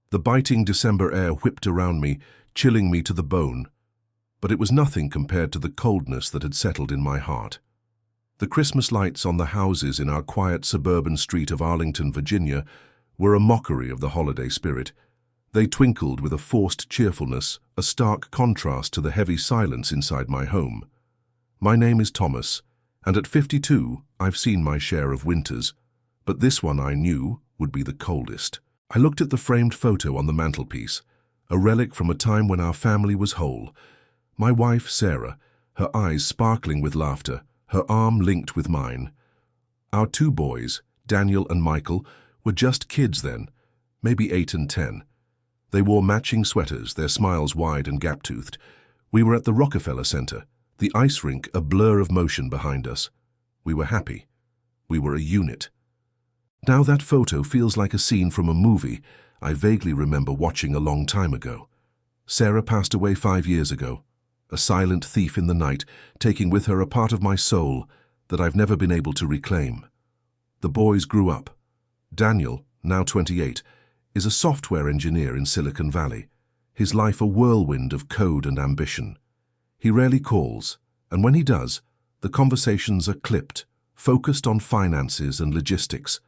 The biting December air whipped around me, chilling me to the bone. But it was nothing compared to the coldness that had settled in my heart. The Christmas lights on the houses in our quiet suburban street of Arlington, Virginia, were a mockery of the holiday spirit. They twinkled with a forced cheerfulness, a stark contrast to the heavy silence inside my home. My name is Thomas, and at 52, I've seen my share of winters, but this one I knew would be the coldest. I looked at the framed photo on the mantelpiece, a relic from a time when our family was whole. My wife, Sarah, her eyes sparkling with laughter, her arm linked with mine. Our two boys, Daniel and Michael, were just kids then, maybe 8 and 10. They wore matching sweaters, their smiles wide and gap-toothed. We were at the Rockefeller Center, the ice rink a blur of motion behind us. We were happy. We were a unit. Now that photo feels like a scene from a movie I vaguely remember watching a long time ago. Sarah passed away 5 years ago, a silent thief in the night, taking with her a part of my soul that I've never been able to reclaim. The boys grew up. Daniel, now 28, is a software engineer in Silicon Valley, his life a whirlwind of code and ambition. He rarely calls, and when he does, the conversations are clipped, focused on finances and logistics.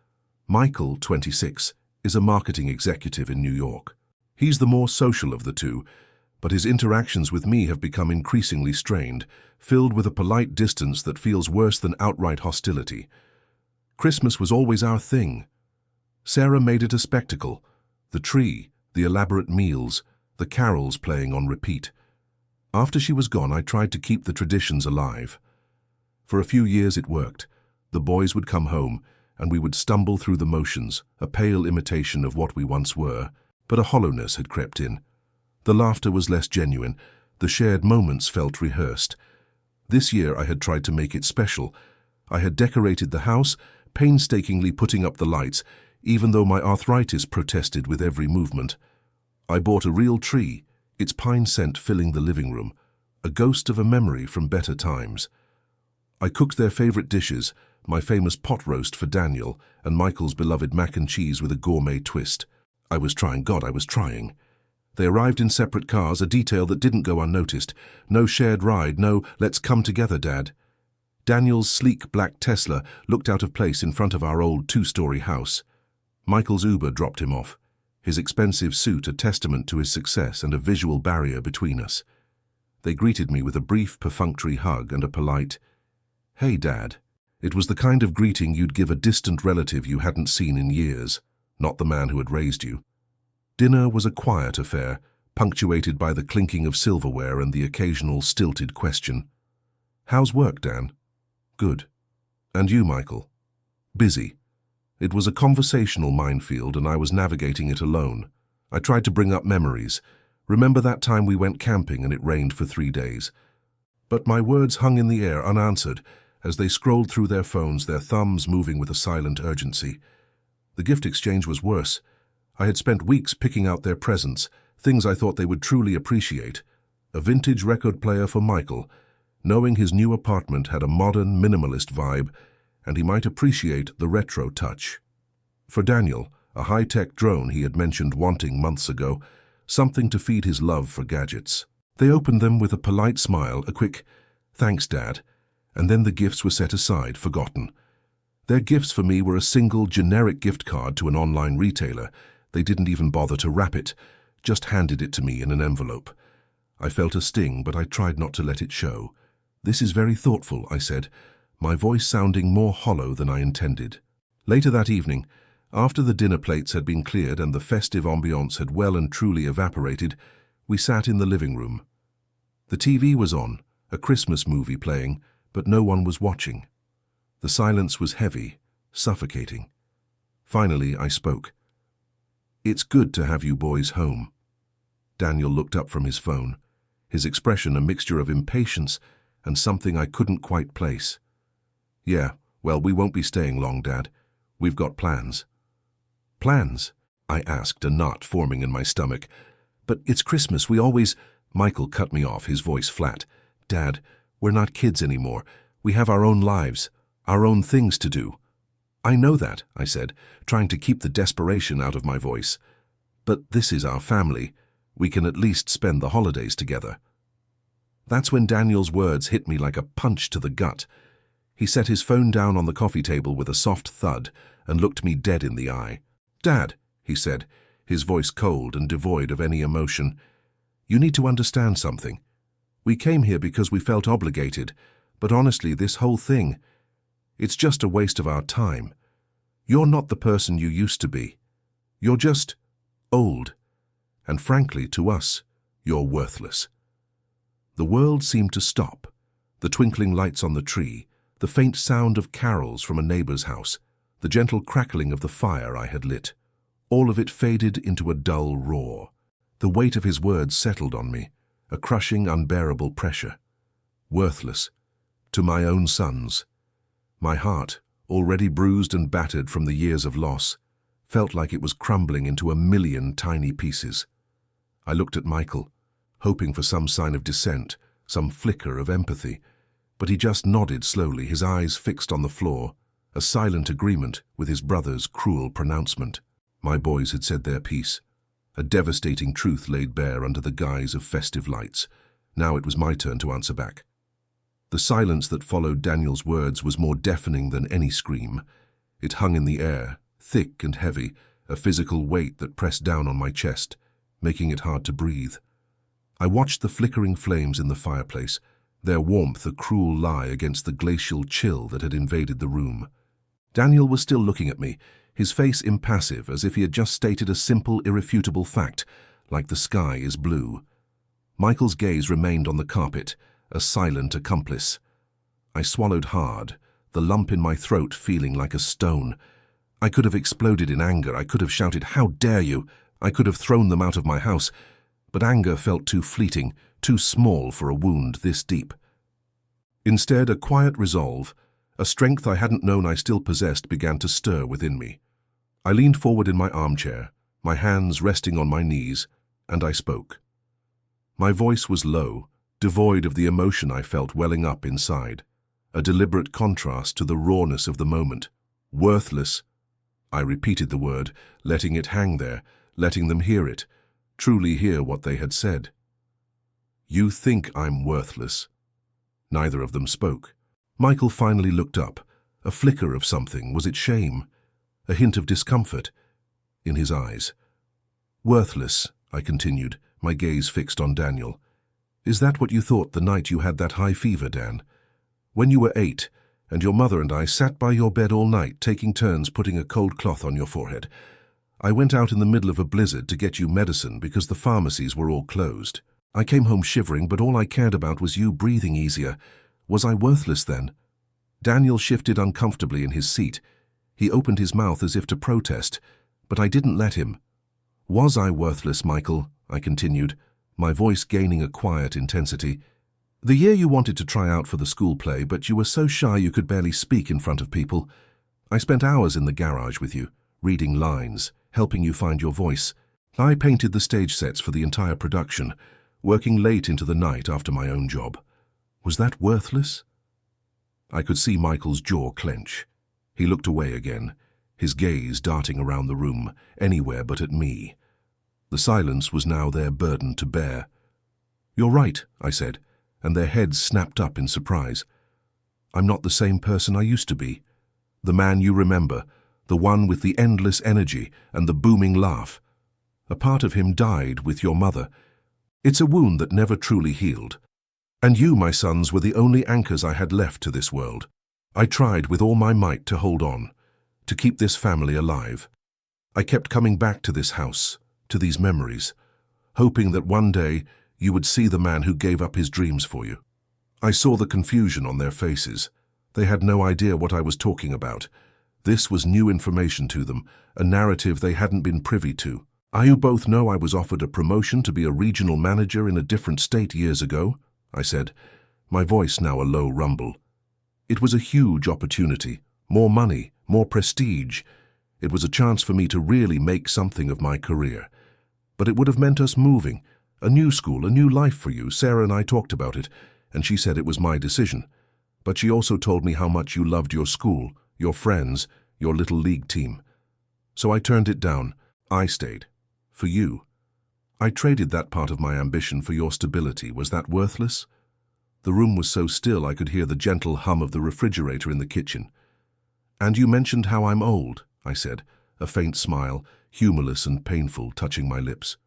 Michael, 26, is a marketing executive in New York. He's the more social of the two, but his interactions with me have become increasingly strained, filled with a polite distance that feels worse than outright hostility. Christmas was always our thing. Sarah made it a spectacle. The tree, the elaborate meals, the carols playing on repeat. After she was gone, I tried to keep the traditions alive. For a few years it worked. The boys would come home, and we would stumble through the motions, a pale imitation of what we once were, but a hollowness had crept in. The laughter was less genuine, the shared moments felt rehearsed. This year I had tried to make it special. I had decorated the house, painstakingly putting up the lights, even though my arthritis protested with every movement. I bought a real tree, its pine scent filling the living room, a ghost of a memory from better times. I cooked their favorite dishes, my famous pot roast for Daniel and Michael's beloved mac and cheese with a gourmet twist. I was trying. They arrived in separate cars, a detail that didn't go unnoticed. No shared ride, no "let's come together, Dad." Daniel's sleek black Tesla looked out of place in front of our old 2-story house. Michael's Uber dropped him off, his expensive suit a testament to his success and a visual barrier between us. They greeted me with a brief, perfunctory hug and a polite, "Hey, Dad." It was the kind of greeting you'd give a distant relative you hadn't seen in years, not the man who had raised you. Dinner was a quiet affair, punctuated by the clinking of silverware and the occasional stilted question. "How's work, Dan?" "Good." "And you, Michael?" "Busy." It was a conversational minefield, and I was navigating it alone. I tried to bring up memories. Remember that time we went camping and it rained for 3 days? But my words hung in the air unanswered as they scrolled through their phones, their thumbs moving with a silent urgency. The gift exchange was worse. I had spent weeks picking out their presents, things I thought they would truly appreciate. A vintage record player for Michael, knowing his new apartment had a modern, minimalist vibe, and he might appreciate the retro touch. For Daniel, a high-tech drone he had mentioned wanting months ago, something to feed his love for gadgets. They opened them with a polite smile, a quick, "Thanks, Dad," and then the gifts were set aside, forgotten. Their gifts for me were a single, generic gift card to an online retailer. They didn't even bother to wrap it, just handed it to me in an envelope. I felt a sting, but I tried not to let it show. "This is very thoughtful," I said, my voice sounding more hollow than I intended. Later that evening, after the dinner plates had been cleared and the festive ambiance had well and truly evaporated, we sat in the living room. The TV was on, a Christmas movie playing, but no one was watching. The silence was heavy, suffocating. Finally, I spoke. "It's good to have you boys home." Daniel looked up from his phone, his expression a mixture of impatience and something I couldn't quite place. "Yeah, well, we won't be staying long, Dad. We've got plans." "Plans?" I asked, a knot forming in my stomach. "But it's Christmas, we always—" Michael cut me off, his voice flat. "Dad, we're not kids anymore. We have our own lives, our own things to do." "I know that," I said, trying to keep the desperation out of my voice. But this is our family. We can at least spend the holidays together. That's when Daniel's words hit me like a punch to the gut. He set his phone down on the coffee table with a soft thud and looked me dead in the eye. "Dad," he said, his voice cold and devoid of any emotion, "you need to understand something. We came here because we felt obligated, but honestly, this whole thing, it's just a waste of our time. You're not the person you used to be. You're just old. And frankly, to us, you're worthless." The world seemed to stop. The twinkling lights on the tree, the faint sound of carols from a neighbor's house, the gentle crackling of the fire I had lit, all of it faded into a dull roar. The weight of his words settled on me, a crushing, unbearable pressure. Worthless. To my own sons. My heart, already bruised and battered from the years of loss, felt like it was crumbling into a million tiny pieces. I looked at Michael, hoping for some sign of dissent, some flicker of empathy, but he just nodded slowly, his eyes fixed on the floor, a silent agreement with his brother's cruel pronouncement. My boys had said their piece. A devastating truth laid bare under the guise of festive lights. Now it was my turn to answer back. The silence that followed Daniel's words was more deafening than any scream. It hung in the air, thick and heavy, a physical weight that pressed down on my chest, making it hard to breathe. I watched the flickering flames in the fireplace, their warmth a cruel lie against the glacial chill that had invaded the room. Daniel was still looking at me, his face impassive, as if he had just stated a simple, irrefutable fact, like the sky is blue. Michael's gaze remained on the carpet, a silent accomplice. I swallowed hard, the lump in my throat feeling like a stone. I could have exploded in anger, I could have shouted, "How dare you!" I could have thrown them out of my house, but anger felt too fleeting, too small for a wound this deep. Instead, a quiet resolve, a strength I hadn't known I still possessed, began to stir within me. I leaned forward in my armchair, my hands resting on my knees, and I spoke. My voice was low, devoid of the emotion I felt welling up inside, a deliberate contrast to the rawness of the moment. Worthless. I repeated the word, letting it hang there, letting them hear it, truly hear what they had said. "You think I'm worthless." Neither of them spoke. Michael finally looked up, a flicker of something. Was it shame? A hint of discomfort in his eyes. "Worthless," I continued, my gaze fixed on Daniel. "Is that what you thought the night you had that high fever, Dan? When you were 8, and your mother and I sat by your bed all night, taking turns putting a cold cloth on your forehead. I went out in the middle of a blizzard to get you medicine because the pharmacies were all closed. I came home shivering, but all I cared about was you breathing easier. Was I worthless then?" Daniel shifted uncomfortably in his seat. He opened his mouth as if to protest, but I didn't let him. "Was I worthless, Michael?" I continued, my voice gaining a quiet intensity. "The year you wanted to try out for the school play, but you were so shy you could barely speak in front of people. I spent hours in the garage with you, reading lines, helping you find your voice. I painted the stage sets for the entire production, working late into the night after my own job. Was that worthless?" I could see Michael's jaw clench. He looked away again, his gaze darting around the room, anywhere but at me. The silence was now their burden to bear. "You're right," I said, and their heads snapped up in surprise. "I'm not the same person I used to be. The man you remember, the one with the endless energy and the booming laugh. A part of him died with your mother. It's a wound that never truly healed. And you, my sons, were the only anchors I had left to this world. I tried with all my might to hold on, to keep this family alive. I kept coming back to this house, to these memories, hoping that one day you would see the man who gave up his dreams for you." I saw the confusion on their faces. They had no idea what I was talking about. This was new information to them, a narrative they hadn't been privy to. "You both know I was offered a promotion to be a regional manager in a different state years ago," I said, my voice now a low rumble. "It was a huge opportunity, more money, more prestige. It was a chance for me to really make something of my career. But it would have meant us moving, a new school, a new life for you. Sarah and I talked about it, and she said it was my decision. But she also told me how much you loved your school, your friends, your little league team. So I turned it down. I stayed. For you. I traded that part of my ambition for your stability. Was that worthless? The room was so still I could hear the gentle hum of the refrigerator in the kitchen. And you mentioned how I'm old, I said, a faint smile, humorless and painful, touching my lips.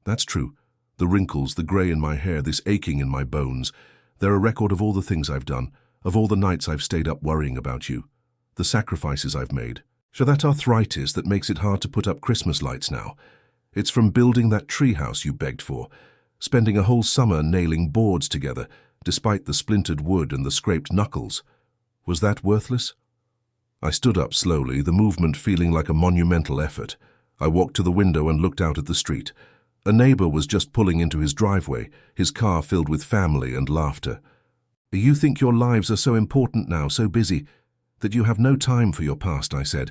That's true. The wrinkles, the grey in my hair, this aching in my bones, they're a record of all the things I've done, of all the nights I've stayed up worrying about you, the sacrifices I've made. So that arthritis that makes it hard to put up Christmas lights now. It's from building that treehouse you begged for, spending a whole summer nailing boards together, despite the splintered wood and the scraped knuckles. Was that worthless? I stood up slowly, the movement feeling like a monumental effort. I walked to the window and looked out at the street. A neighbor was just pulling into his driveway, his car filled with family and laughter. You think your lives are so important now, so busy, that you have no time for your past, I said,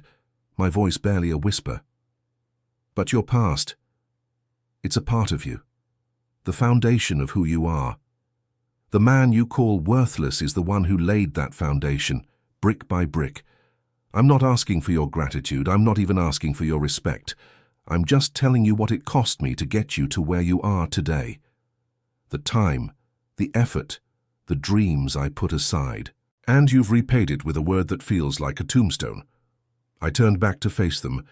my voice barely a whisper. But your past, it's a part of you, the foundation of who you are. The man you call worthless is the one who laid that foundation, brick by brick. I'm not asking for your gratitude, I'm not even asking for your respect. I'm just telling you what it cost me to get you to where you are today. The time, the effort, the dreams I put aside. And you've repaid it with a word that feels like a tombstone. I turned back to face them.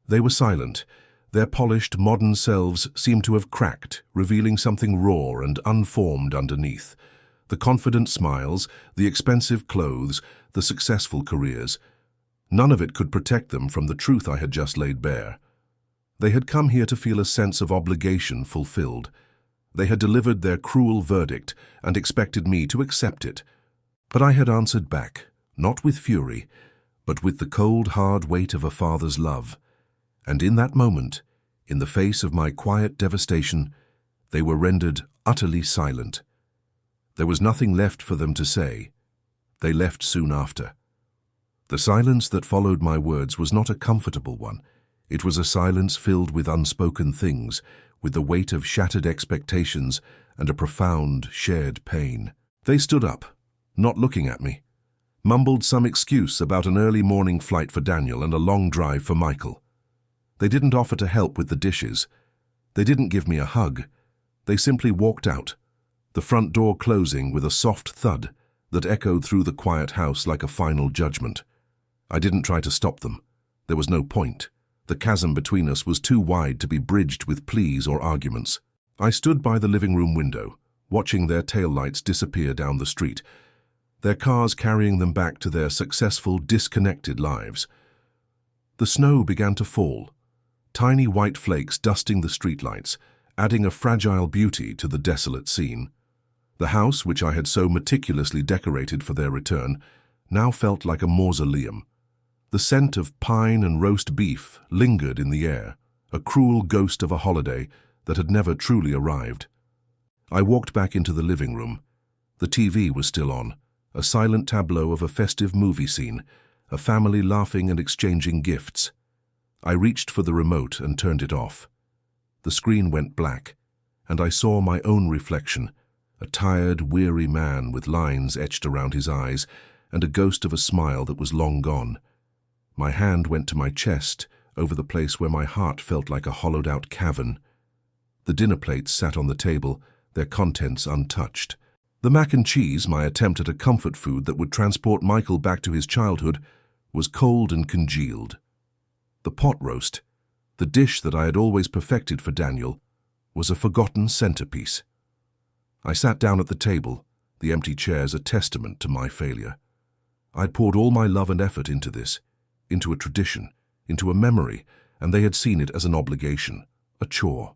They were silent. Their polished, modern selves seemed to have cracked, revealing something raw and unformed underneath. The confident smiles, the expensive clothes, the successful careers. None of it could protect them from the truth I had just laid bare. They had come here to feel a sense of obligation fulfilled. They had delivered their cruel verdict and expected me to accept it. But I had answered back, not with fury, but with the cold, hard weight of a father's love. And in that moment, in the face of my quiet devastation, they were rendered utterly silent. There was nothing left for them to say. They left soon after. The silence that followed my words was not a comfortable one. It was a silence filled with unspoken things, with the weight of shattered expectations and a profound, shared pain. They stood up, not looking at me, mumbled some excuse about an early morning flight for Daniel and a long drive for Michael. They didn't offer to help with the dishes. They didn't give me a hug. They simply walked out, the front door closing with a soft thud that echoed through the quiet house like a final judgment. I didn't try to stop them. There was no point. The chasm between us was too wide to be bridged with pleas or arguments. I stood by the living room window, watching their taillights disappear down the street, their cars carrying them back to their successful, disconnected lives. The snow began to fall, tiny white flakes dusting the streetlights, adding a fragile beauty to the desolate scene. The house, which I had so meticulously decorated for their return, now felt like a mausoleum. The scent of pine and roast beef lingered in the air, a cruel ghost of a holiday that had never truly arrived. I walked back into the living room. The TV was still on, a silent tableau of a festive movie scene, a family laughing and exchanging gifts. I reached for the remote and turned it off. The screen went black, and I saw my own reflection, a tired, weary man with lines etched around his eyes and a ghost of a smile that was long gone. My hand went to my chest, over the place where my heart felt like a hollowed-out cavern. The dinner plates sat on the table, their contents untouched. The mac and cheese, my attempt at a comfort food that would transport Michael back to his childhood, was cold and congealed. The pot roast, the dish that I had always perfected for Daniel, was a forgotten centerpiece. I sat down at the table, the empty chairs a testament to my failure. I'd poured all my love and effort into this, into a tradition, into a memory, and they had seen it as an obligation, a chore.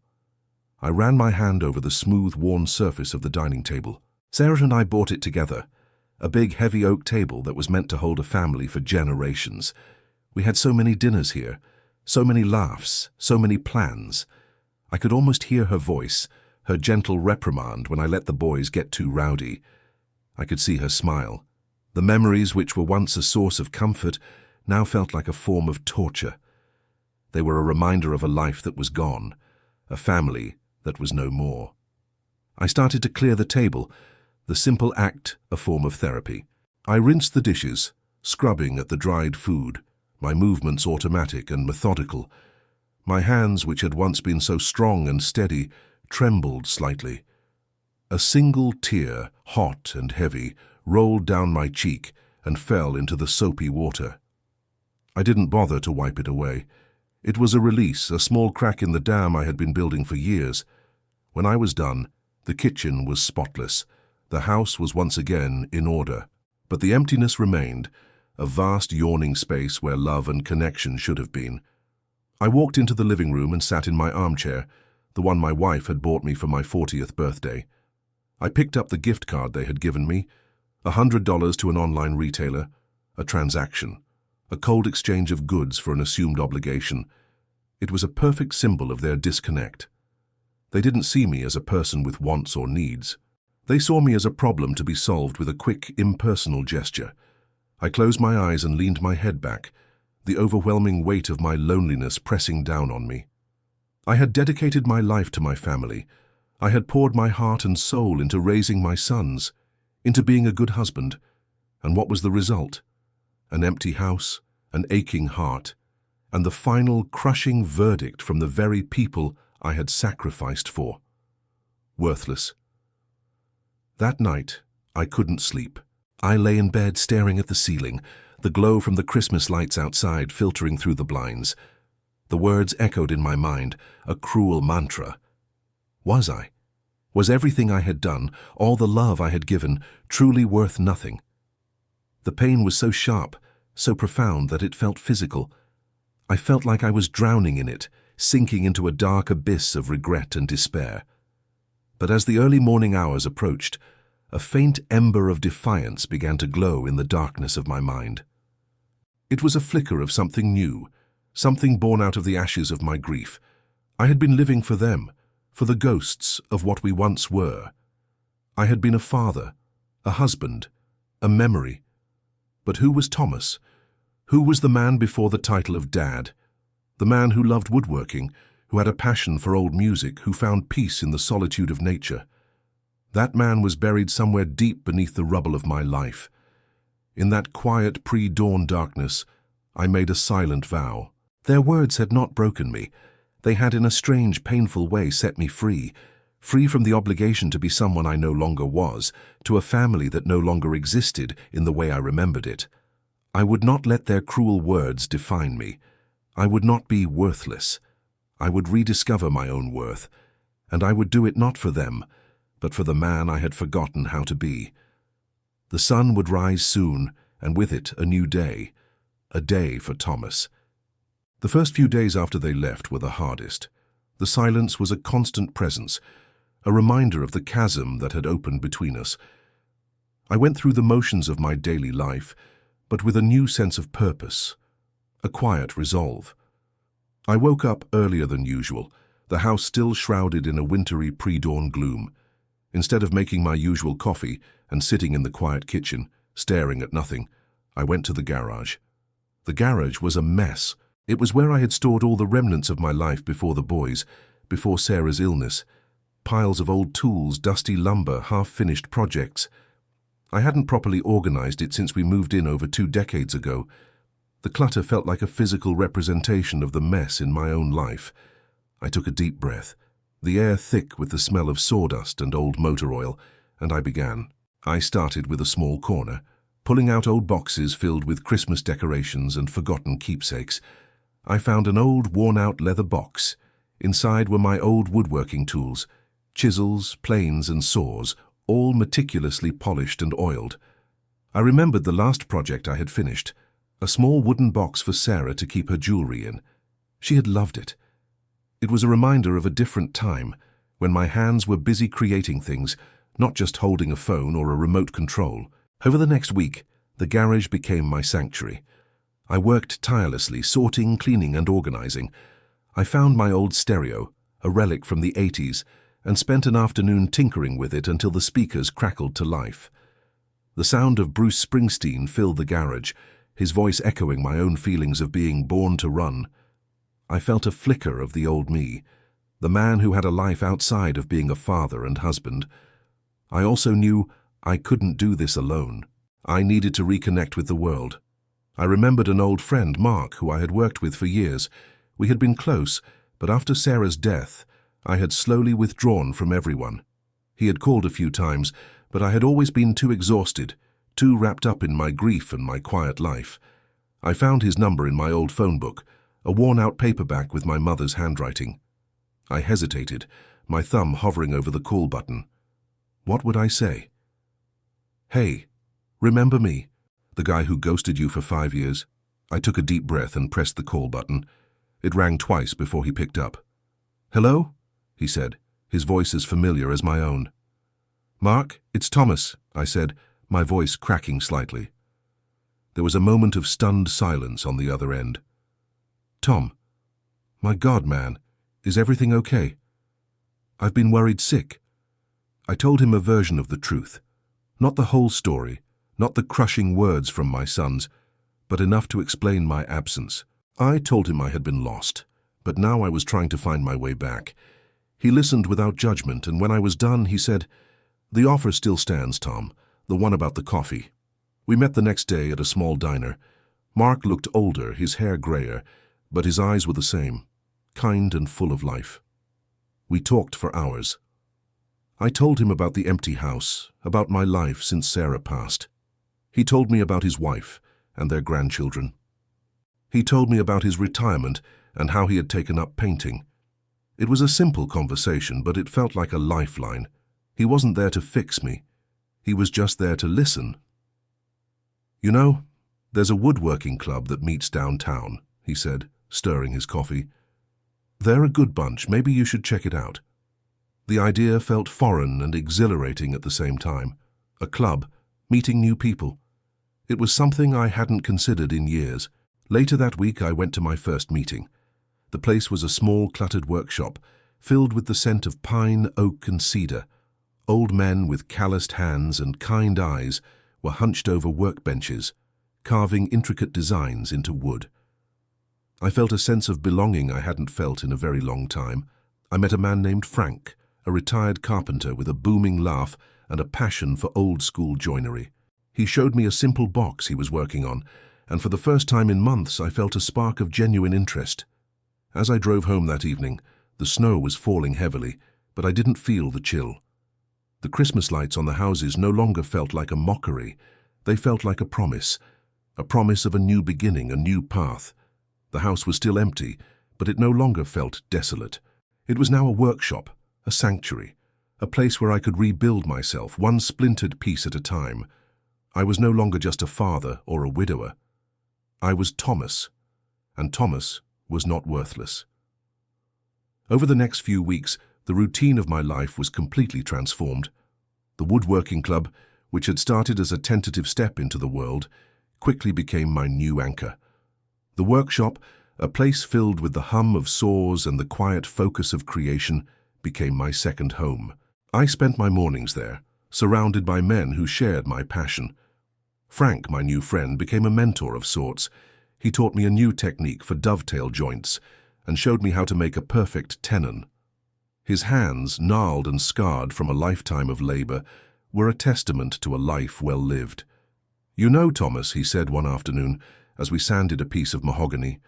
I ran my hand over the smooth, worn surface of the dining table. Sarah and I bought it together, a big, heavy oak table that was meant to hold a family for generations. We had so many dinners here, so many laughs, so many plans. I could almost hear her voice, her gentle reprimand when I let the boys get too rowdy. I could see her smile. The memories which were once a source of comfort now felt like a form of torture. They were a reminder of a life that was gone, a family that was no more. I started to clear the table, the simple act a form of therapy. I rinsed the dishes, scrubbing at the dried food, my movements automatic and methodical. My hands, which had once been so strong and steady, trembled slightly. A single tear, hot and heavy, rolled down my cheek and fell into the soapy water. I didn't bother to wipe it away. It was a release, a small crack in the dam I had been building for years. When I was done, the kitchen was spotless. The house was once again in order. But the emptiness remained, a vast yawning space where love and connection should have been. I walked into the living room and sat in my armchair, the one my wife had bought me for my 40th birthday. I picked up the gift card they had given me, $100 to an online retailer, a transaction, a cold exchange of goods for an assumed obligation. It was a perfect symbol of their disconnect. They didn't see me as a person with wants or needs. They saw me as a problem to be solved with a quick, impersonal gesture. I closed my eyes and leaned my head back, the overwhelming weight of my loneliness pressing down on me. I had dedicated my life to my family. I had poured my heart and soul into raising my sons, into being a good husband. And what was the result? An empty house, an aching heart, and the final crushing verdict from the very people I had sacrificed for. Worthless. That night, I couldn't sleep. I lay in bed staring at the ceiling, the glow from the Christmas lights outside filtering through the blinds. The words echoed in my mind, a cruel mantra. Was I? Was everything I had done, all the love I had given, truly worth nothing? The pain was so sharp, so profound that it felt physical. I felt like I was drowning in it, sinking into a dark abyss of regret and despair. But as the early morning hours approached, a faint ember of defiance began to glow in the darkness of my mind. It was a flicker of something new, something born out of the ashes of my grief. I had been living for them, for the ghosts of what we once were. I had been a father, a husband, a memory. But who was Thomas? Who was the man before the title of Dad? The man who loved woodworking, who had a passion for old music, who found peace in the solitude of nature. That man was buried somewhere deep beneath the rubble of my life. In that quiet pre-dawn darkness, I made a silent vow. Their words had not broken me. They had in a strange, painful way set me free, free from the obligation to be someone I no longer was, to a family that no longer existed in the way I remembered it. I would not let their cruel words define me. I would not be worthless. I would rediscover my own worth, and I would do it not for them, but for the man I had forgotten how to be. The sun would rise soon, and with it a new day, a day for Thomas. The first few days after they left were the hardest. The silence was a constant presence, a reminder of the chasm that had opened between us. I went through the motions of my daily life, but with a new sense of purpose, a quiet resolve. I woke up earlier than usual, the house still shrouded in a wintry pre-dawn gloom. Instead of making my usual coffee and sitting in the quiet kitchen, staring at nothing, I went to the garage. The garage was a mess. It was where I had stored all the remnants of my life before the boys, before Sarah's illness. Piles of old tools, dusty lumber, half-finished projects. I hadn't properly organized it since we moved in over 2 decades ago. The clutter felt like a physical representation of the mess in my own life. I took a deep breath, the air thick with the smell of sawdust and old motor oil, and I began. I started with a small corner, pulling out old boxes filled with Christmas decorations and forgotten keepsakes. I found an old, worn-out leather box. Inside were my old woodworking tools, chisels, planes, and saws, all meticulously polished and oiled. I remembered the last project I had finished, a small wooden box for Sarah to keep her jewelry in. She had loved it. It was a reminder of a different time, when my hands were busy creating things, not just holding a phone or a remote control. Over the next week, the garage became my sanctuary. I worked tirelessly, sorting, cleaning, and organizing. I found my old stereo, a relic from the 80s, and spent an afternoon tinkering with it until the speakers crackled to life. The sound of Bruce Springsteen filled the garage, his voice echoing my own feelings of being born to run. I felt a flicker of the old me, the man who had a life outside of being a father and husband. I also knew I couldn't do this alone. I needed to reconnect with the world. I remembered an old friend, Mark, who I had worked with for years, We had been close, but after Sarah's death, I had slowly withdrawn from everyone. He had called a few times, but I had always been too exhausted, too wrapped up in my grief and my quiet life. I found his number in my old phone book, a worn-out paperback with my mother's handwriting. I hesitated, my thumb hovering over the call button. What would I say? "Hey, remember me? The guy who ghosted you for 5 years?" I took a deep breath and pressed the call button. It rang twice before he picked up. "Hello?" he said, his voice as familiar as my own. "Mark, it's Thomas," I said, my voice cracking slightly. There was a moment of stunned silence on the other end. "Tom, my God, man, is everything okay? I've been worried sick." I told him a version of the truth. Not the whole story, not the crushing words from my sons, but enough to explain my absence. I told him I had been lost, but now I was trying to find my way back. He listened without judgment, and when I was done, he said, "The offer still stands, Tom, the one about the coffee." We met the next day at a small diner. Mark looked older, his hair grayer, but his eyes were the same, kind and full of life. We talked for hours. I told him about the empty house, about my life since Sarah passed. He told me about his wife and their grandchildren. He told me about his retirement and how he had taken up painting. It was a simple conversation, but it felt like a lifeline. He wasn't there to fix me. He was just there to listen. "You know, there's a woodworking club that meets downtown," he said, stirring his coffee. "They're a good bunch. Maybe you should check it out." The idea felt foreign and exhilarating at the same time. A club, meeting new people. It was something I hadn't considered in years. Later that week, I went to my first meeting. The place was a small, cluttered workshop, filled with the scent of pine, oak, and cedar. Old men with calloused hands and kind eyes were hunched over workbenches, carving intricate designs into wood. I felt a sense of belonging I hadn't felt in a very long time. I met a man named Frank, a retired carpenter with a booming laugh and a passion for old-school joinery. He showed me a simple box he was working on, and for the first time in months I felt a spark of genuine interest. As I drove home that evening, the snow was falling heavily, but I didn't feel the chill. The Christmas lights on the houses no longer felt like a mockery. They felt like a promise of a new beginning, a new path. The house was still empty, but it no longer felt desolate. It was now a workshop, a sanctuary, a place where I could rebuild myself, one splintered piece at a time. I was no longer just a father or a widower. I was Thomas, and Thomas was not worthless. Over the next few weeks, the routine of my life was completely transformed. The woodworking club, which had started as a tentative step into the world, quickly became my new anchor. The workshop, a place filled with the hum of saws and the quiet focus of creation, became my second home. I spent my mornings there, surrounded by men who shared my passion. Frank, my new friend, became a mentor of sorts. He taught me a new technique for dovetail joints and showed me how to make a perfect tenon. His hands, gnarled and scarred from a lifetime of labor, were a testament to a life well lived. "You know, Thomas," he said one afternoon, as we sanded a piece of mahogany,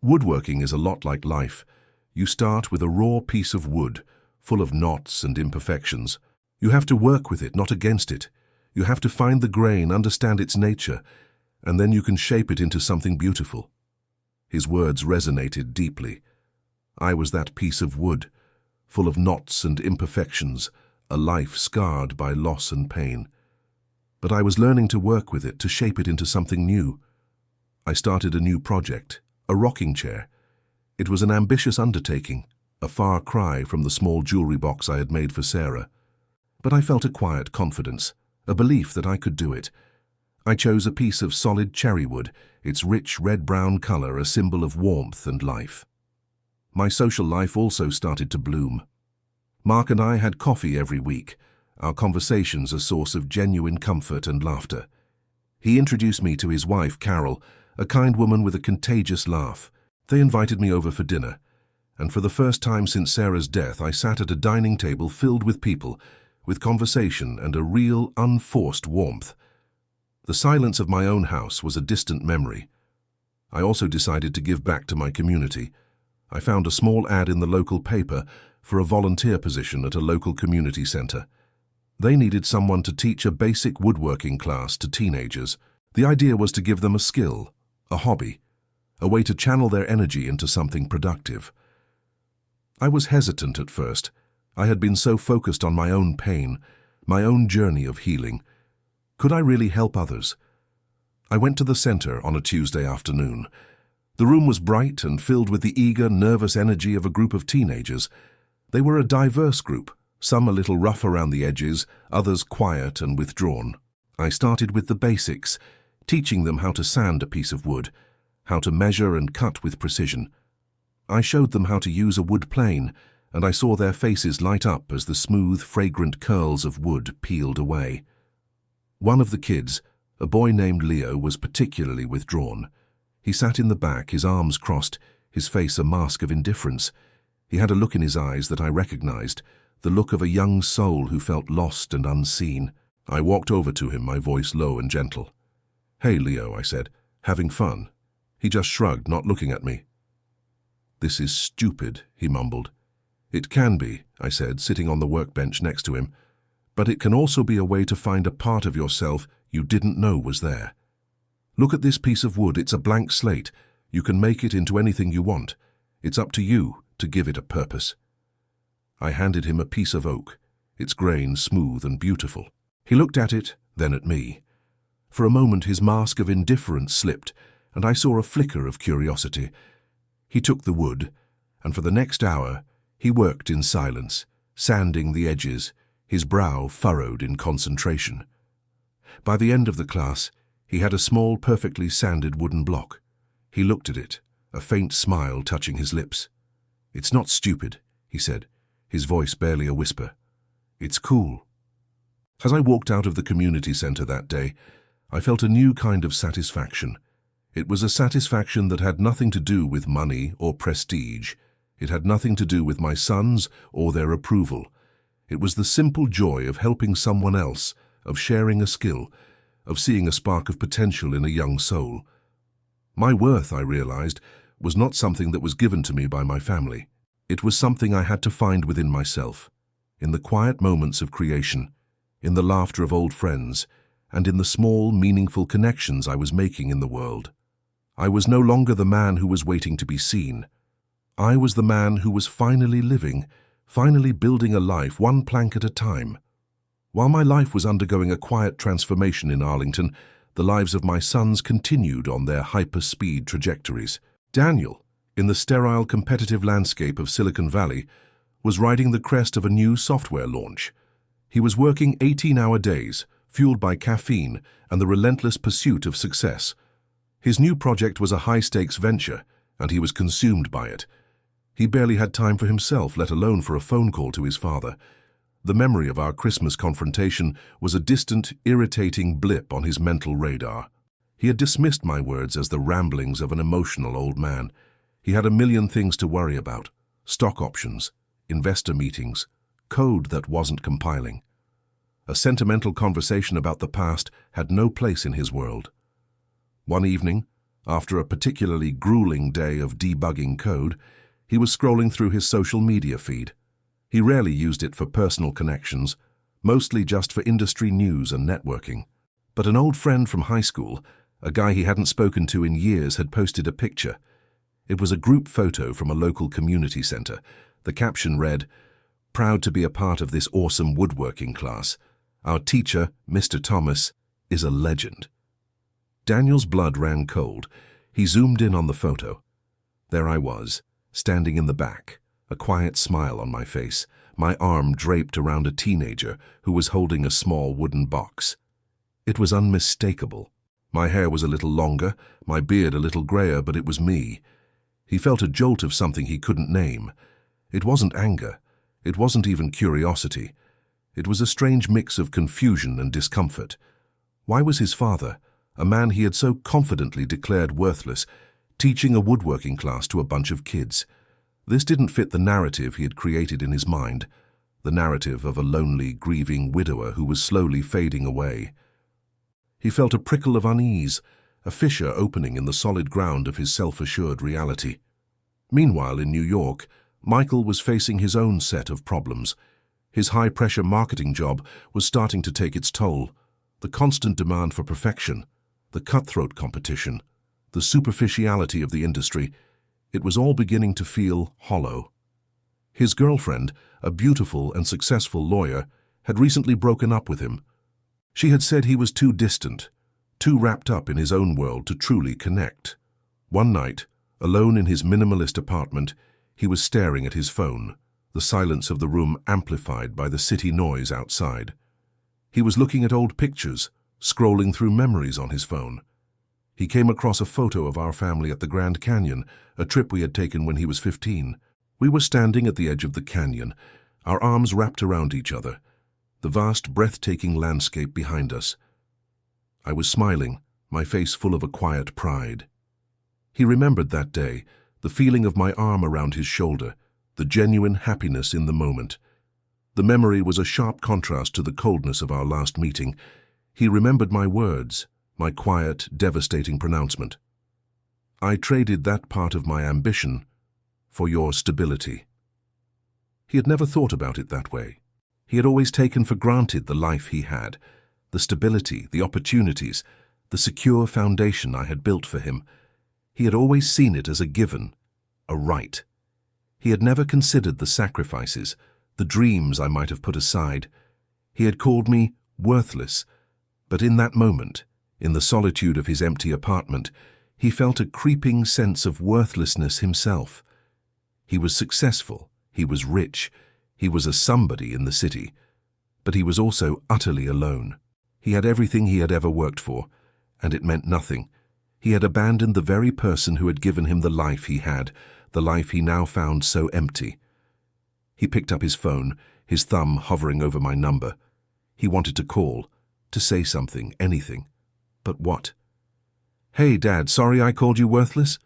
"woodworking is a lot like life. You start with a raw piece of wood, full of knots and imperfections. You have to work with it, not against it. You have to find the grain, understand its nature, and then you can shape it into something beautiful." His words resonated deeply. I was that piece of wood, full of knots and imperfections, a life scarred by loss and pain. But I was learning to work with it, to shape it into something new. I started a new project, a rocking chair. It was an ambitious undertaking, a far cry from the small jewelry box I had made for Sarah. But I felt a quiet confidence, a belief that I could do it. I chose a piece of solid cherry wood, its rich red-brown color a symbol of warmth and life. My social life also started to bloom. Mark and I had coffee every week, our conversations a source of genuine comfort and laughter. He introduced me to his wife, Carol, a kind woman with a contagious laugh. They invited me over for dinner, and for the first time since Sarah's death, I sat at a dining table filled with people, with conversation and a real, unforced warmth. The silence of my own house was a distant memory. I also decided to give back to my community. I found a small ad in the local paper for a volunteer position at a local community center. They needed someone to teach a basic woodworking class to teenagers. The idea was to give them a skill, a hobby, a way to channel their energy into something productive. I was hesitant at first. I had been so focused on my own pain, my own journey of healing. Could I really help others? I went to the center on a Tuesday afternoon. The room was bright and filled with the eager, nervous energy of a group of teenagers. They were a diverse group, some a little rough around the edges, others quiet and withdrawn. I started with the basics, teaching them how to sand a piece of wood, how to measure and cut with precision. I showed them how to use a wood plane, and I saw their faces light up as the smooth, fragrant curls of wood peeled away. One of the kids, a boy named Leo, was particularly withdrawn. He sat in the back, his arms crossed, his face a mask of indifference. He had a look in his eyes that I recognized, the look of a young soul who felt lost and unseen. I walked over to him, my voice low and gentle. "Hey, Leo," I said, "having fun?" He just shrugged, not looking at me. "This is stupid," he mumbled. "It can be," I said, sitting on the workbench next to him, "but it can also be a way to find a part of yourself you didn't know was there. Look at this piece of wood, it's a blank slate. You can make it into anything you want. It's up to you to give it a purpose." I handed him a piece of oak, its grain smooth and beautiful. He looked at it, then at me. For a moment his mask of indifference slipped, and I saw a flicker of curiosity. He took the wood, and for the next hour he worked in silence, sanding the edges, his brow furrowed in concentration. By the end of the class, he had a small, perfectly sanded wooden block. He looked at it, a faint smile touching his lips. "It's not stupid," he said, his voice barely a whisper. "It's cool." As I walked out of the community center that day, I felt a new kind of satisfaction. It was a satisfaction that had nothing to do with money or prestige. It had nothing to do with my sons or their approval. It was the simple joy of helping someone else, of sharing a skill, of seeing a spark of potential in a young soul. My worth, I realized, was not something that was given to me by my family. It was something I had to find within myself, in the quiet moments of creation, in the laughter of old friends, and in the small, meaningful connections I was making in the world. I was no longer the man who was waiting to be seen. I was the man who was finally living, finally building a life one plank at a time. While my life was undergoing a quiet transformation in Arlington, the lives of my sons continued on their hyper-speed trajectories. Daniel, in the sterile, competitive landscape of Silicon Valley, was riding the crest of a new software launch. He was working 18-hour days, fueled by caffeine and the relentless pursuit of success. His new project was a high-stakes venture, and he was consumed by it. He barely had time for himself, let alone for a phone call to his father. The memory of our Christmas confrontation was a distant, irritating blip on his mental radar. He had dismissed my words as the ramblings of an emotional old man. He had a million things to worry about: stock options, investor meetings, code that wasn't compiling. A sentimental conversation about the past had no place in his world. One evening, after a particularly grueling day of debugging code, he was scrolling through his social media feed. He rarely used it for personal connections, mostly just for industry news and networking. But an old friend from high school, a guy he hadn't spoken to in years, had posted a picture. It was a group photo from a local community center. The caption read, "Proud to be a part of this awesome woodworking class. Our teacher, Mr. Thomas, is a legend." Daniel's blood ran cold. He zoomed in on the photo. There I was, standing in the back, a quiet smile on my face, my arm draped around a teenager who was holding a small wooden box. It was unmistakable. My hair was a little longer, my beard a little grayer, but it was me. He felt a jolt of something he couldn't name. It wasn't anger. It wasn't even curiosity. It was a strange mix of confusion and discomfort. Why was his father, a man he had so confidently declared worthless, teaching a woodworking class to a bunch of kids? This didn't fit the narrative he had created in his mind, the narrative of a lonely, grieving widower who was slowly fading away. He felt a prickle of unease, a fissure opening in the solid ground of his self-assured reality. Meanwhile, in New York, Michael was facing his own set of problems. His high-pressure marketing job was starting to take its toll. The constant demand for perfection, the cutthroat competition, the superficiality of the industry, it was all beginning to feel hollow. His girlfriend, a beautiful and successful lawyer, had recently broken up with him. She had said he was too distant, too wrapped up in his own world to truly connect. One night, alone in his minimalist apartment, he was staring at his phone, the silence of the room amplified by the city noise outside. He was looking at old pictures, scrolling through memories on his phone. He came across a photo of our family at the Grand Canyon, a trip we had taken when he was 15. We were standing at the edge of the canyon, our arms wrapped around each other, the vast, breathtaking landscape behind us. I was smiling, my face full of a quiet pride. He remembered that day, the feeling of my arm around his shoulder, the genuine happiness in the moment. The memory was a sharp contrast to the coldness of our last meeting. He remembered my words, my quiet, devastating pronouncement. I traded that part of my ambition for your stability. He had never thought about it that way. He had always taken for granted the life he had, the stability, the opportunities, the secure foundation I had built for him. He had always seen it as a given, a right. He had never considered the sacrifices, the dreams I might have put aside. He had called me worthless, but in that moment, in the solitude of his empty apartment, he felt a creeping sense of worthlessness himself. He was successful, he was rich, he was a somebody in the city, but he was also utterly alone. He had everything he had ever worked for, and it meant nothing. He had abandoned the very person who had given him the life he had, the life he now found so empty. He picked up his phone, his thumb hovering over my number. He wanted to call, to say something, anything. But what? "Hey, Dad, sorry I called you worthless?"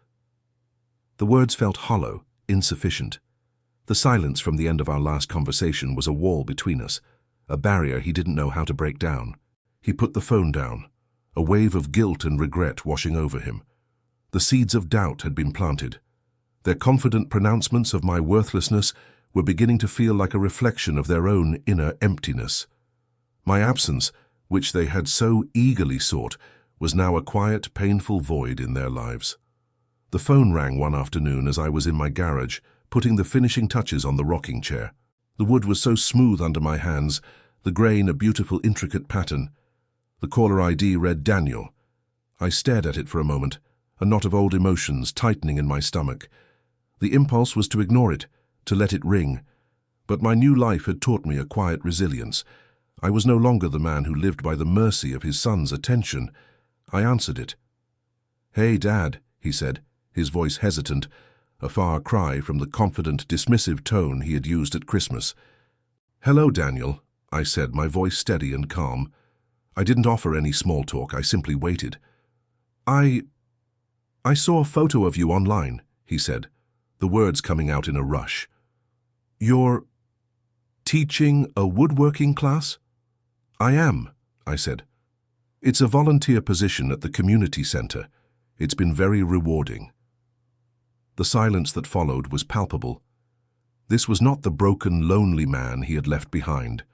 The words felt hollow, insufficient. The silence from the end of our last conversation was a wall between us, a barrier he didn't know how to break down. He put the phone down, a wave of guilt and regret washing over him. The seeds of doubt had been planted. Their confident pronouncements of my worthlessness were beginning to feel like a reflection of their own inner emptiness. My absence, which they had so eagerly sought, was now a quiet, painful void in their lives. The phone rang one afternoon as I was in my garage, putting the finishing touches on the rocking chair. The wood was so smooth under my hands, the grain a beautiful, intricate pattern. The caller ID read Daniel. I stared at it for a moment, a knot of old emotions tightening in my stomach. The impulse was to ignore it, to let it ring. But my new life had taught me a quiet resilience. I was no longer the man who lived by the mercy of his son's attention. I answered it. "Hey, Dad," he said, his voice hesitant, a far cry from the confident, dismissive tone he had used at Christmas. "Hello, Daniel," I said, my voice steady and calm. I didn't offer any small talk, I simply waited. I saw a photo of you online," he said, the words coming out in a rush. "You're teaching a woodworking class?" "I am," I said. "It's a volunteer position at the community center. It's been very rewarding." The silence that followed was palpable. This was not the broken, lonely man he had left behind.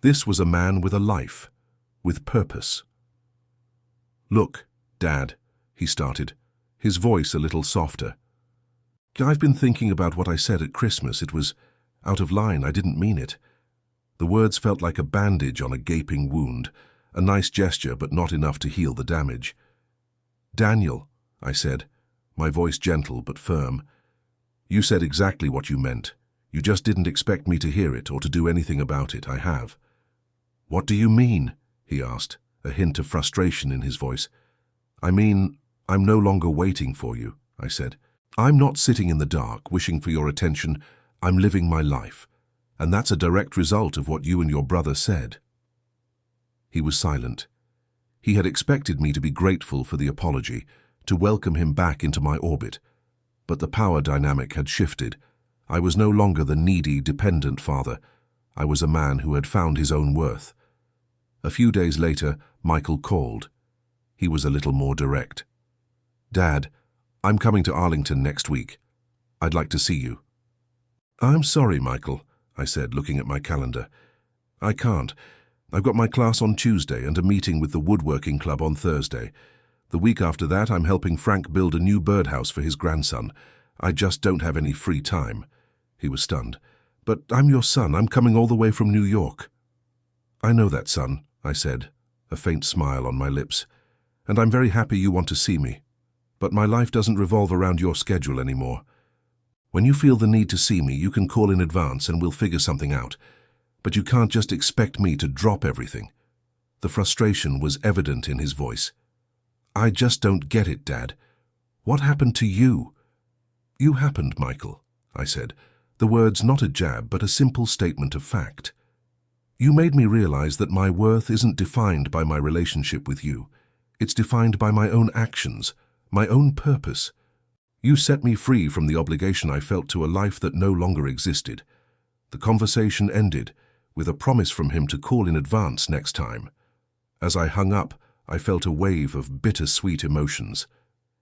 This was a man with a life, with purpose. "Look, Dad," he started, his voice a little softer. "I've been thinking about what I said at Christmas. It was out of line. I didn't mean it." The words felt like a bandage on a gaping wound, a nice gesture but not enough to heal the damage. "Daniel," I said, my voice gentle but firm, "you said exactly what you meant. You just didn't expect me to hear it or to do anything about it. I have." "What do you mean?" he asked, a hint of frustration in his voice. "I mean, I'm no longer waiting for you," I said. "I'm not sitting in the dark, wishing for your attention. I'm living my life. And that's a direct result of what you and your brother said." He was silent. He had expected me to be grateful for the apology, to welcome him back into my orbit. But the power dynamic had shifted. I was no longer the needy, dependent father. I was a man who had found his own worth. A few days later, Michael called. He was a little more direct. "Dad, I'm coming to Arlington next week. I'd like to see you." "I'm sorry, Michael," I said, looking at my calendar. "I can't. I've got my class on Tuesday and a meeting with the woodworking club on Thursday. The week after that, I'm helping Frank build a new birdhouse for his grandson. I just don't have any free time." He was stunned. "But I'm your son. I'm coming all the way from New York." "I know that, son," I said, a faint smile on my lips. "And I'm very happy you want to see me. But my life doesn't revolve around your schedule anymore. When you feel the need to see me, you can call in advance and we'll figure something out. But you can't just expect me to drop everything." The frustration was evident in his voice. "I just don't get it, Dad. What happened to you?" "You happened, Michael," I said, the words not a jab but a simple statement of fact. "You made me realize that my worth isn't defined by my relationship with you. It's defined by my own actions, my own purpose. You set me free from the obligation I felt to a life that no longer existed." The conversation ended with a promise from him to call in advance next time. As I hung up, I felt a wave of bittersweet emotions.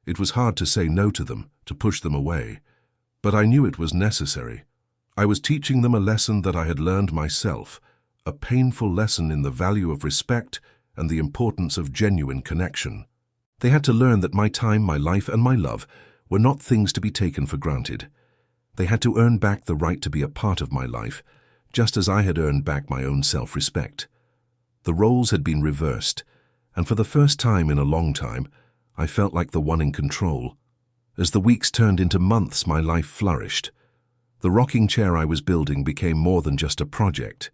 It was hard to say no to them, to push them away. But I knew it was necessary. I was teaching them a lesson that I had learned myself, a painful lesson in the value of respect and the importance of genuine connection. They had to learn that my time, my life, and my love were not things to be taken for granted. They had to earn back the right to be a part of my life, just as I had earned back my own self-respect. The roles had been reversed, and for the first time in a long time, I felt like the one in control. As the weeks turned into months, my life flourished. The rocking chair I was building became more than just a project.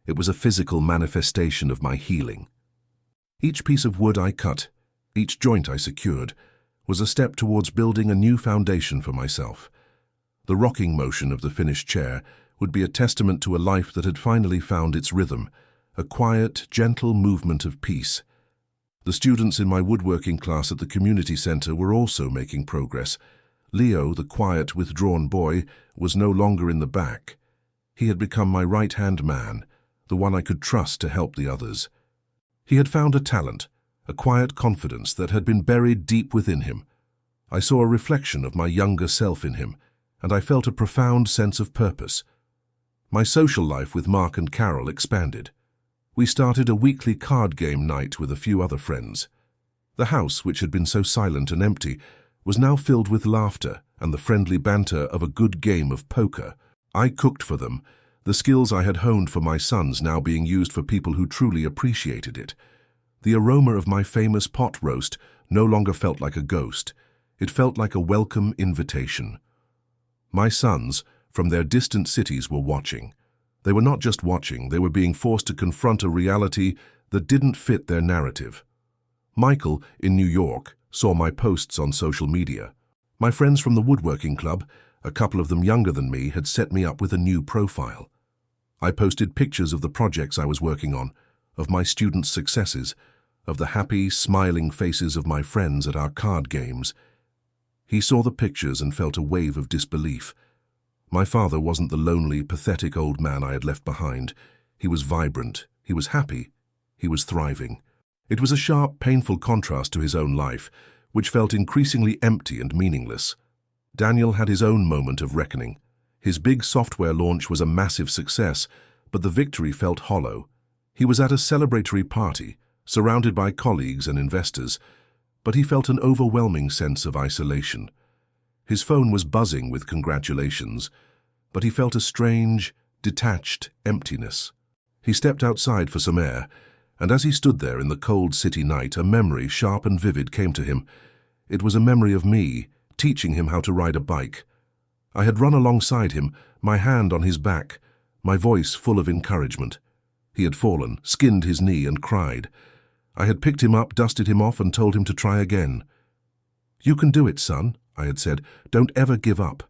It was a physical manifestation of my healing. Each piece of wood I cut, each joint I secured, was a step towards building a new foundation for myself. The rocking motion of the finished chair would be a testament to a life that had finally found its rhythm, a quiet, gentle movement of peace. The students in my woodworking class at the community center were also making progress. Leo, the quiet, withdrawn boy, was no longer in the back. He had become my right-hand man, the one I could trust to help the others. He had found a talent, a quiet confidence that had been buried deep within him. I saw a reflection of my younger self in him, and I felt a profound sense of purpose. My social life with Mark and Carol expanded. We started a weekly card game night with a few other friends. The house, which had been so silent and empty, was now filled with laughter and the friendly banter of a good game of poker. I cooked for them, the skills I had honed for my sons now being used for people who truly appreciated it. The aroma of my famous pot roast no longer felt like a ghost. It felt like a welcome invitation. My sons, from their distant cities, were watching. They were not just watching, they were being forced to confront a reality that didn't fit their narrative. Michael, in New York, saw my posts on social media. My friends from the woodworking club, a couple of them younger than me, had set me up with a new profile. I posted pictures of the projects I was working on, of my students' successes, of the happy, smiling faces of my friends at our card games. He saw the pictures and felt a wave of disbelief. My father wasn't the lonely, pathetic old man I had left behind. He was vibrant, he was happy, he was thriving. It was a sharp, painful contrast to his own life, which felt increasingly empty and meaningless. Daniel had his own moment of reckoning. His big software launch was a massive success, but the victory felt hollow. He was at a celebratory party, surrounded by colleagues and investors, but he felt an overwhelming sense of isolation. His phone was buzzing with congratulations, but he felt a strange, detached emptiness. He stepped outside for some air, and as he stood there in the cold city night, a memory, sharp and vivid, came to him. It was a memory of me, teaching him how to ride a bike. I had run alongside him, my hand on his back, my voice full of encouragement. He had fallen, skinned his knee, and cried. I had picked him up, dusted him off, and told him to try again. "You can do it, son," I had said. "Don't ever give up."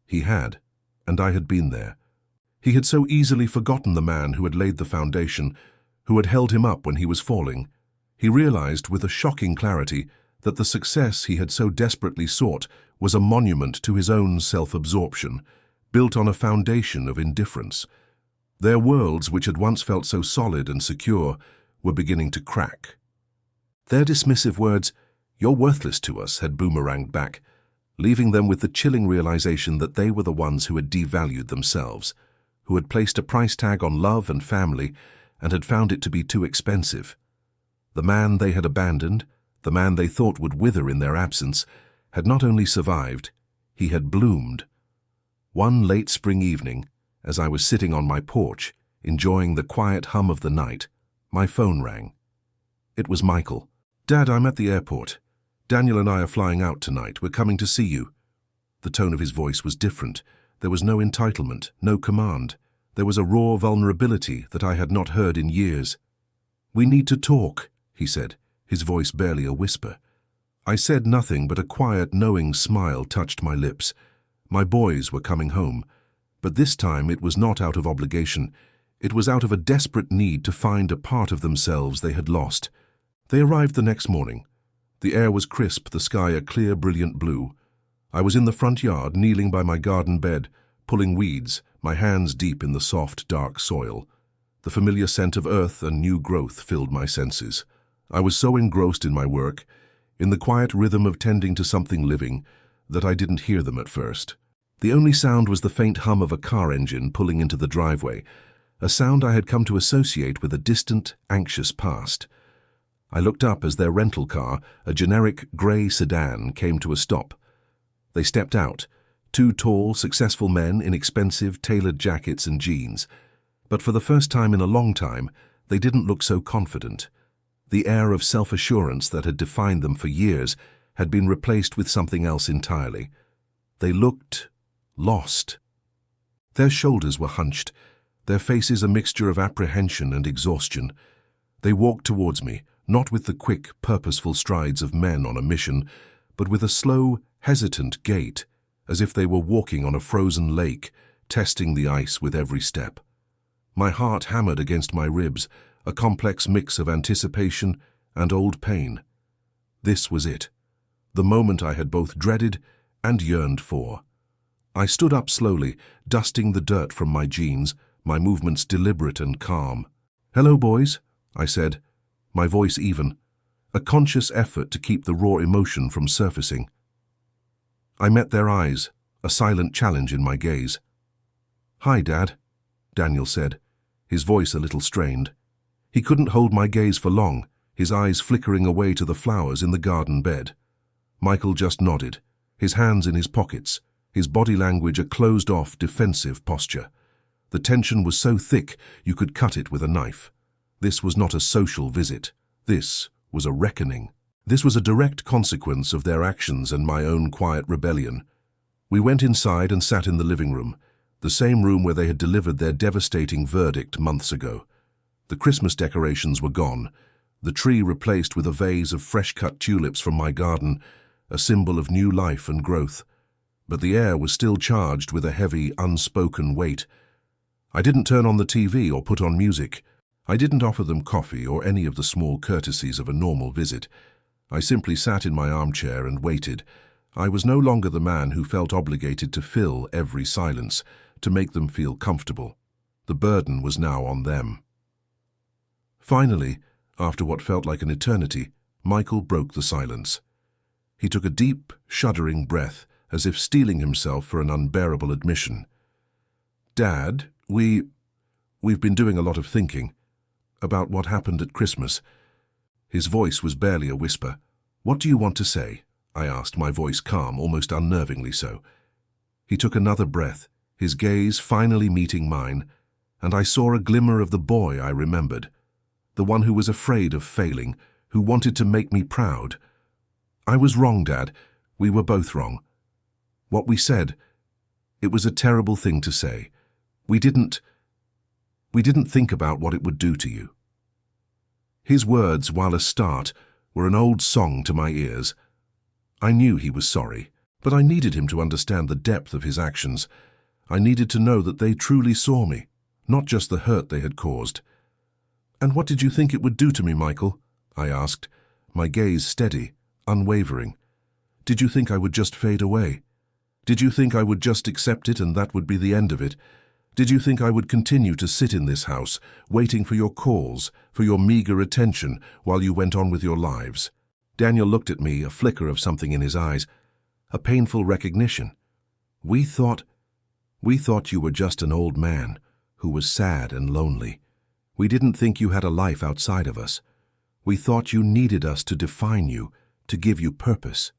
He had, and I had been there. He had so easily forgotten the man who had laid the foundation, who had held him up when he was falling. He realized with a shocking clarity that the success he had so desperately sought was a monument to his own self-absorption, built on a foundation of indifference. Their worlds, which had once felt so solid and secure, were beginning to crack. Their dismissive words, "You're worthless to us," had boomeranged back. leaving them with the chilling realization that they were the ones who had devalued themselves, who had placed a price tag on love and family and had found it to be too expensive. The man they had abandoned, the man they thought would wither in their absence, had not only survived, he had bloomed. One late spring evening, as I was sitting on my porch, enjoying the quiet hum of the night, my phone rang. It was Michael. "Dad, I'm at the airport. Daniel and I are flying out tonight. We're coming to see you." The tone of his voice was different. There was no entitlement, no command. There was a raw vulnerability that I had not heard in years. "We need to talk," he said, his voice barely a whisper. I said nothing, but a quiet, knowing smile touched my lips. My boys were coming home, but this time it was not out of obligation. It was out of a desperate need to find a part of themselves they had lost. They arrived the next morning. The air was crisp, the sky a clear, brilliant blue. I was in the front yard, kneeling by my garden bed, pulling weeds, my hands deep in the soft, dark soil. The familiar scent of earth and new growth filled my senses. I was so engrossed in my work, in the quiet rhythm of tending to something living, that I didn't hear them at first. The only sound was the faint hum of a car engine pulling into the driveway, a sound I had come to associate with a distant, anxious past. I looked up as their rental car, a generic grey sedan, came to a stop. They stepped out, two tall, successful men in expensive, tailored jackets and jeans. But for the first time in a long time, they didn't look so confident. The air of self-assurance that had defined them for years had been replaced with something else entirely. They looked lost. Their shoulders were hunched, their faces a mixture of apprehension and exhaustion. They walked towards me, not with the quick, purposeful strides of men on a mission, but with a slow, hesitant gait, as if they were walking on a frozen lake, testing the ice with every step. My heart hammered against my ribs, a complex mix of anticipation and old pain. This was it, the moment I had both dreaded and yearned for. I stood up slowly, dusting the dirt from my jeans, my movements deliberate and calm. "Hello, boys," I said, my voice even, a conscious effort to keep the raw emotion from surfacing. I met their eyes, a silent challenge in my gaze. "Hi, Dad," Daniel said, his voice a little strained. He couldn't hold my gaze for long, his eyes flickering away to the flowers in the garden bed. Michael just nodded, his hands in his pockets, his body language a closed-off, defensive posture. The tension was so thick you could cut it with a knife. This was not a social visit. This was a reckoning. This was a direct consequence of their actions and my own quiet rebellion. We went inside and sat in the living room, the same room where they had delivered their devastating verdict months ago. The Christmas decorations were gone, the tree replaced with a vase of fresh-cut tulips from my garden, a symbol of new life and growth. But the air was still charged with a heavy, unspoken weight. I didn't turn on the TV or put on music. I didn't offer them coffee or any of the small courtesies of a normal visit. I simply sat in my armchair and waited. I was no longer the man who felt obligated to fill every silence, to make them feel comfortable. The burden was now on them. Finally, after what felt like an eternity, Michael broke the silence. He took a deep, shuddering breath, as if steeling himself for an unbearable admission. "Dad, we've been doing a lot of thinking about what happened at Christmas." His voice was barely a whisper. "What do you want to say?" I asked, my voice calm, almost unnervingly so. He took another breath, his gaze finally meeting mine, and I saw a glimmer of the boy I remembered, the one who was afraid of failing, who wanted to make me proud. "I was wrong, Dad. We were both wrong. What we said, it was a terrible thing to say. We didn't think about what it would do to you." His words, while a start, were an old song to my ears. I knew he was sorry, but I needed him to understand the depth of his actions. I needed to know that they truly saw me, not just the hurt they had caused. "And what did you think it would do to me, Michael?" I asked, my gaze steady, unwavering. "Did you think I would just fade away? Did you think I would just accept it and that would be the end of it? Did you think I would continue to sit in this house, waiting for your calls, for your meager attention, while you went on with your lives?" Daniel looked at me, a flicker of something in his eyes. a painful recognition. We thought you were just an old man who was sad and lonely. We didn't think you had a life outside of us. We thought you needed us to define you, to give you purpose.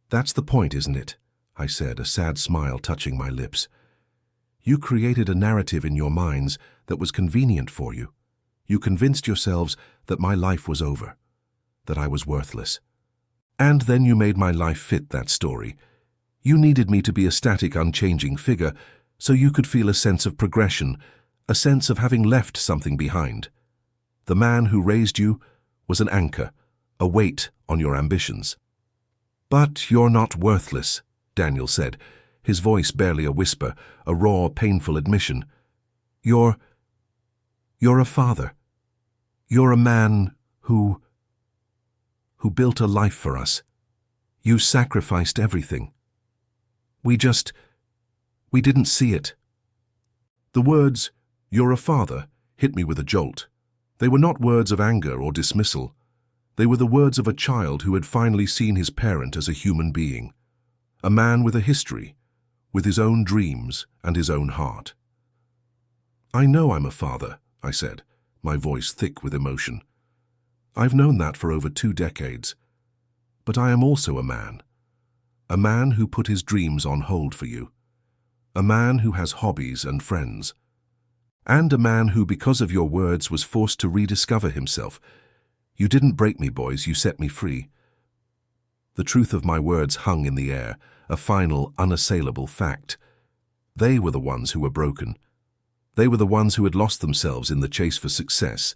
That's the point, isn't it? I said, a sad smile touching my lips. You created a narrative in your minds that was convenient for you. You convinced yourselves that my life was over, that I was worthless. And then you made my life fit that story. You needed me to be a static, unchanging figure so you could feel a sense of progression, a sense of having left something behind. The man who raised you was an anchor, a weight on your ambitions. But you're not worthless, Daniel said, his voice barely a whisper, a raw, painful admission. You're a father. You're a man who built a life for us. You sacrificed everything. We didn't see it. The words, "You're a father," hit me with a jolt. They were not words of anger or dismissal. They were the words of a child who had finally seen his parent as a human being, a man with a history, with his own dreams and his own heart. I know I'm a father, I said, my voice thick with emotion. I've known that for over 2 decades. But I am also a man who put his dreams on hold for you, a man who has hobbies and friends, and a man who, because of your words, was forced to rediscover himself. You didn't break me, boys, you set me free. The truth of my words hung in the air, a final, unassailable fact. They were the ones who were broken. They were the ones who had lost themselves in the chase for success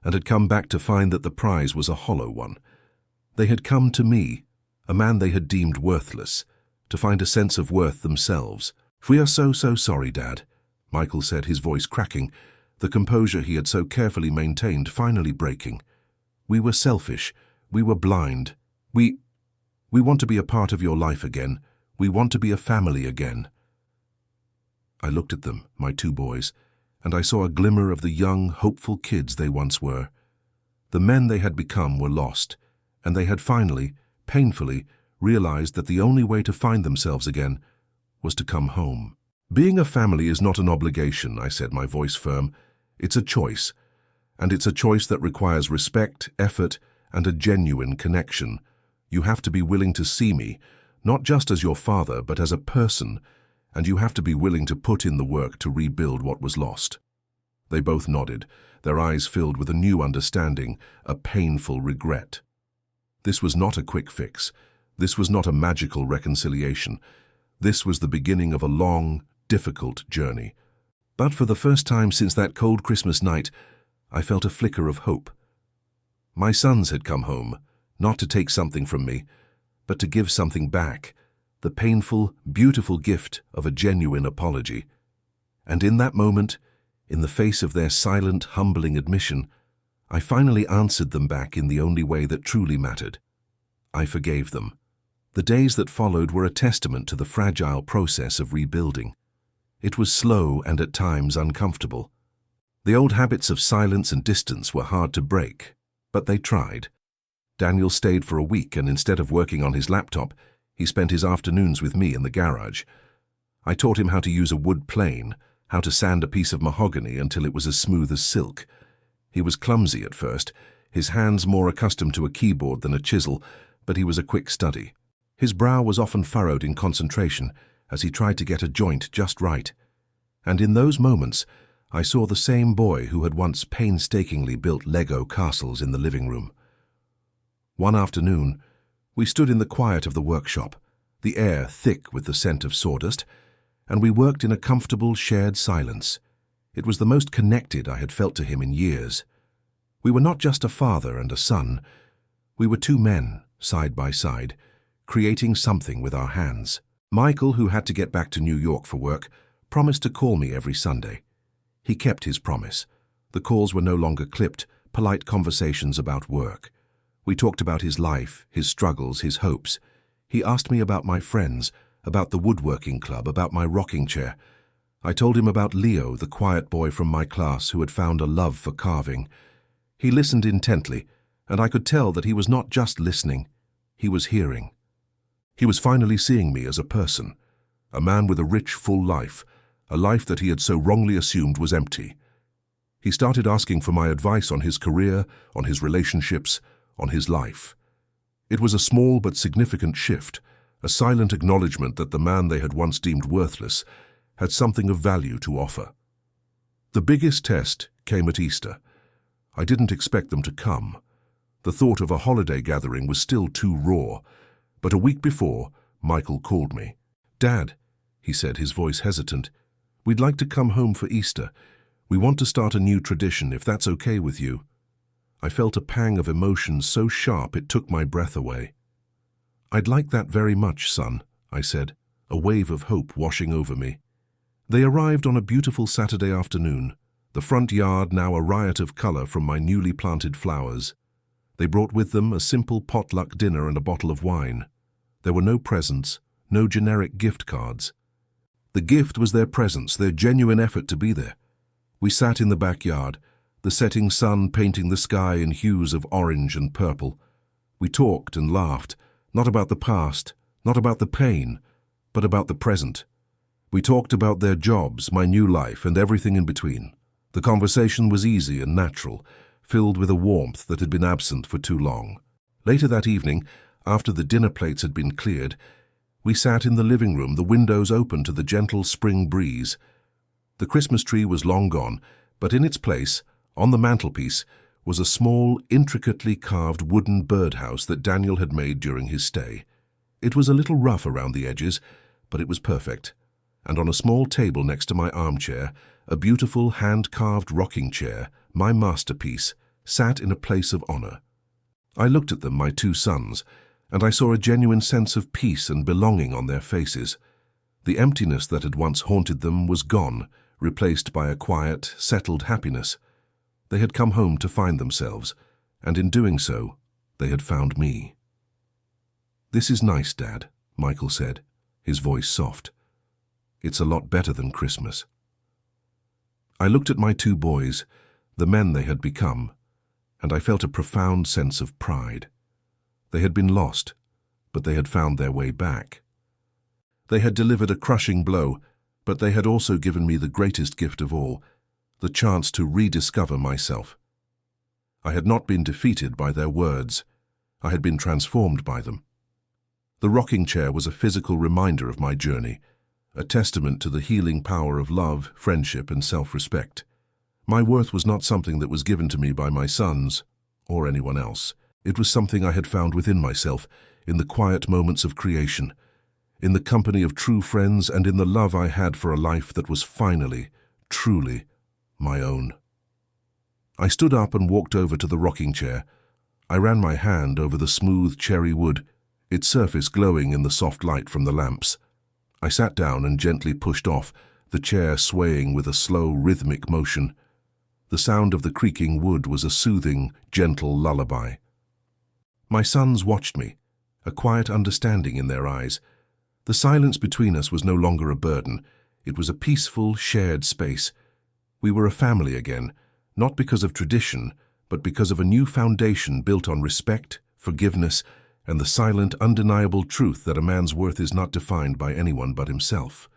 and had come back to find that the prize was a hollow one. They had come to me, a man they had deemed worthless, to find a sense of worth themselves. "We are so sorry, Dad," Michael said, his voice cracking, the composure he had so carefully maintained finally breaking. "We were selfish. We were blind. We want to be a part of your life again. We want to be a family again." I looked at them, my 2 boys, and I saw a glimmer of the young, hopeful kids they once were. The men they had become were lost, and they had finally, painfully, realized that the only way to find themselves again was to come home. "Being a family is not an obligation," I said, my voice firm. "It's a choice, and it's a choice that requires respect, effort, and a genuine connection. You have to be willing to see me, not just as your father, but as a person, and you have to be willing to put in the work to rebuild what was lost." They both nodded, their eyes filled with a new understanding, a painful regret. This was not a quick fix. This was not a magical reconciliation. This was the beginning of a long, difficult journey. But for the first time since that cold Christmas night, I felt a flicker of hope. My sons had come home, not to take something from me, but to give something back, the painful, beautiful gift of a genuine apology. And in that moment, in the face of their silent, humbling admission, I finally answered them back in the only way that truly mattered. I forgave them. The days that followed were a testament to the fragile process of rebuilding. It was slow and at times uncomfortable. The old habits of silence and distance were hard to break, but they tried. Daniel stayed for a week, and instead of working on his laptop, he spent his afternoons with me in the garage. I taught him how to use a wood plane, how to sand a piece of mahogany until it was as smooth as silk. He was clumsy at first, his hands more accustomed to a keyboard than a chisel, but he was a quick study. His brow was often furrowed in concentration as he tried to get a joint just right. And in those moments, I saw the same boy who had once painstakingly built Lego castles in the living room. One afternoon, we stood in the quiet of the workshop, the air thick with the scent of sawdust, and we worked in a comfortable, shared silence. It was the most connected I had felt to him in years. We were not just a father and a son. We were 2 men, side by side, creating something with our hands. Michael, who had to get back to New York for work, promised to call me every Sunday. He kept his promise. The calls were no longer clipped, polite conversations about work. We talked about his life, his struggles, his hopes. He asked me about my friends, about the woodworking club, about my rocking chair. I told him about Leo, the quiet boy from my class who had found a love for carving. He listened intently, and I could tell that he was not just listening, he was hearing. He was finally seeing me as a person, a man with a rich, full life, a life that he had so wrongly assumed was empty. He started asking for my advice on his career, on his relationships, on his life. It was a small but significant shift, a silent acknowledgement that the man they had once deemed worthless had something of value to offer. The biggest test came at Easter. I didn't expect them to come. The thought of a holiday gathering was still too raw, but a week before, Michael called me. "Dad," he said, his voice hesitant, "we'd like to come home for Easter. We want to start a new tradition, if that's okay with you." I felt a pang of emotion so sharp it took my breath away. "I'd like that very much, son," I said, a wave of hope washing over me. They arrived on a beautiful Saturday afternoon, the front yard now a riot of color from my newly planted flowers. They brought with them a simple potluck dinner and a bottle of wine. There were no presents, no generic gift cards. The gift was their presence, their genuine effort to be there. We sat in the backyard, the setting sun painting the sky in hues of orange and purple. We talked and laughed, not about the past, not about the pain, but about the present. We talked about their jobs, my new life, and everything in between. The conversation was easy and natural, filled with a warmth that had been absent for too long. Later that evening, after the dinner plates had been cleared, we sat in the living room, the windows open to the gentle spring breeze. The Christmas tree was long gone, but in its place, on the mantelpiece, was a small, intricately carved wooden birdhouse that Daniel had made during his stay. It was a little rough around the edges, but it was perfect. And on a small table next to my armchair, a beautiful hand-carved rocking chair, my masterpiece, sat in a place of honor. I looked at them, my two sons, and I saw a genuine sense of peace and belonging on their faces. The emptiness that had once haunted them was gone, replaced by a quiet, settled happiness. They had come home to find themselves, and in doing so, they had found me. "This is nice, Dad," Michael said, his voice soft. "It's a lot better than Christmas." I looked at my two boys, the men they had become, and I felt a profound sense of pride. They had been lost, but they had found their way back. They had delivered a crushing blow, but they had also given me the greatest gift of all, the chance to rediscover myself. I had not been defeated by their words. I had been transformed by them. The rocking chair was a physical reminder of my journey, a testament to the healing power of love, friendship, and self-respect. My worth was not something that was given to me by my sons or anyone else. It was something I had found within myself, in the quiet moments of creation, in the company of true friends, and in the love I had for a life that was finally, truly, my own. I stood up and walked over to the rocking chair. I ran my hand over the smooth cherry wood, its surface glowing in the soft light from the lamps. I sat down and gently pushed off, the chair swaying with a slow, rhythmic motion. The sound of the creaking wood was a soothing, gentle lullaby. My sons watched me, a quiet understanding in their eyes. The silence between us was no longer a burden. It was a peaceful, shared space. We were a family again, not because of tradition, but because of a new foundation built on respect, forgiveness, and the silent, undeniable truth that a man's worth is not defined by anyone but himself.